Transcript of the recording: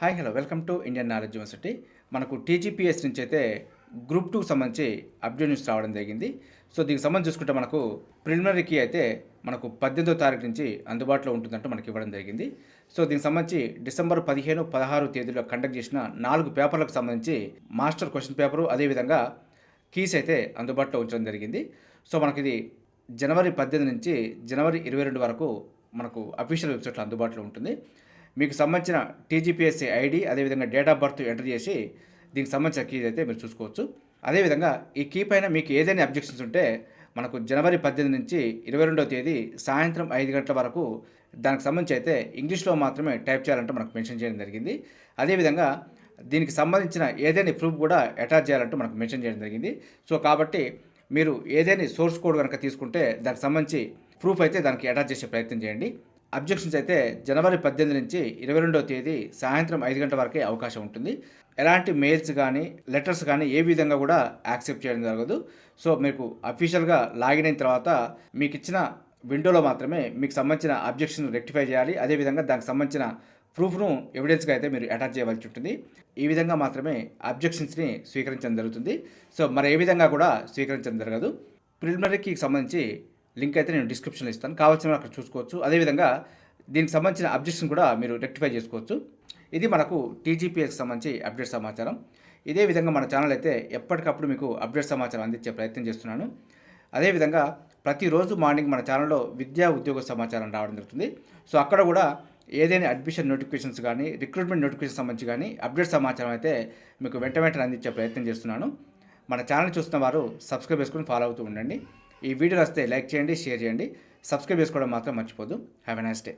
Hi hello welcome to Indian knowledge university. మనకు TGPS నుంచి అయితే గ్రూప్ 2 సంబంధించి అప్డేట్ న్యూస్ రావడం జరిగింది. సో దీనికి సంబంధించి చూసుకుంటే మనకు ప్రిలిమినరీకి అయితే మనకు 18వ తారీఖు నుంచి అందుబాటులో ఉంటుందంటూ మనకి ఇవ్వడం జరిగింది. సో దీనికి సంబంధించి డిసెంబర్ 15, 16 తేదీలో కండక్ట్ చేసిన 4 పేపర్లకు సంబంధించి మాస్టర్ క్వశ్చన్ పేపరు అదేవిధంగా కీస్ అయితే అందుబాటులో ఉంచడం జరిగింది. సో మనకిది జనవరి 18 నుంచి జనవరి 22 వరకు మనకు అఫీషియల్ వెబ్సైట్లో అందుబాటులో ఉంటుంది. మీకు సంబంధించిన టీజీపీఎస్సీ ఐడి అదేవిధంగా డేట్ ఆఫ్ బర్త్ ఎంటర్ చేసి దీనికి సంబంధించిన కీ అయితే మీరు చూసుకోవచ్చు. అదేవిధంగా ఈ కీ పైన మీకు ఏదైనా అబ్జెక్షన్స్ ఉంటే మనకు జనవరి 18 నుంచి 22వ తేదీ సాయంత్రం 5 గంటల వరకు దానికి సంబంధించి అయితే ఇంగ్లీష్లో మాత్రమే టైప్ చేయాలంటే మనకు మెన్షన్ చేయడం జరిగింది. అదేవిధంగా దీనికి సంబంధించిన ఏదైనా ప్రూఫ్ కూడా అటాచ్ చేయాలంటూ మనకు మెన్షన్ చేయడం జరిగింది. సో కాబట్టి మీరు ఏదైనా సోర్స్ కోడ్ కనుక తీసుకుంటే దానికి సంబంధించి ప్రూఫ్ అయితే దానికి అటాచ్ చేసే ప్రయత్నం చేయండి. అబ్జెక్షన్స్ అయితే జనవరి 18 నుంచి 22వ తేదీ సాయంత్రం 5 గంటల వరకే అవకాశం ఉంటుంది. ఎలాంటి మెయిల్స్ కానీ లెటర్స్ కానీ ఏ విధంగా కూడా యాక్సెప్ట్ చేయడం జరగదు. సో మీకు అఫీషియల్గా లాగిన్ అయిన తర్వాత మీకు ఇచ్చిన విండోలో మాత్రమే మీకు సంబంధించిన అబ్జెక్షన్ రెక్టిఫై చేయాలి. అదేవిధంగా దానికి సంబంధించిన ప్రూఫ్ను ఎవిడెన్స్గా అయితే మీరు అటాచ్ చేయవలసి ఉంటుంది. ఈ విధంగా మాత్రమే అబ్జెక్షన్స్ని స్వీకరించడం జరుగుతుంది. సో మరి ఏ విధంగా కూడా స్వీకరించడం జరగదు. ప్రిలిమినరీకి సంబంధించి లింక్ అయితే నేను డిస్క్రిప్షన్లో ఇస్తాను, కావాల్సిన అక్కడ చూసుకోవచ్చు. అదేవిధంగా దీనికి సంబంధించిన అబ్జెక్షన్ కూడా మీరు రెక్టిఫై చేసుకోవచ్చు. ఇది మనకు టీజీపీఎస్కి సంబంధించి అప్డేట్ సమాచారం. ఇదే విధంగా మన ఛానల్ అయితే ఎప్పటికప్పుడు మీకు అప్డేట్ సమాచారం అందించే ప్రయత్నం చేస్తున్నాను. అదేవిధంగా ప్రతిరోజు మార్నింగ్ మన ఛానల్లో విద్యా ఉద్యోగ సమాచారం రావడం జరుగుతుంది. సో అక్కడ కూడా ఏదైనా అడ్మిషన్ నోటిఫికేషన్స్ కానీ రిక్రూట్మెంట్ నోటిఫికేషన్ సంబంధించి కానీ అప్డేట్ సమాచారం అయితే మీకు వెంటనే అందించే ప్రయత్నం చేస్తున్నాను. మన ఛానల్ చూస్తున్న వారు సబ్స్క్రైబ్ చేసుకుని ఫాలో అవుతూ ఉండండి. ఈ వీడియో వస్తే లైక్ చేయండి, షేర్ చేయండి, సబ్స్క్రైబ్ చేసుకోవడం మాత్రం మర్చిపోద్దు. Have a nice day.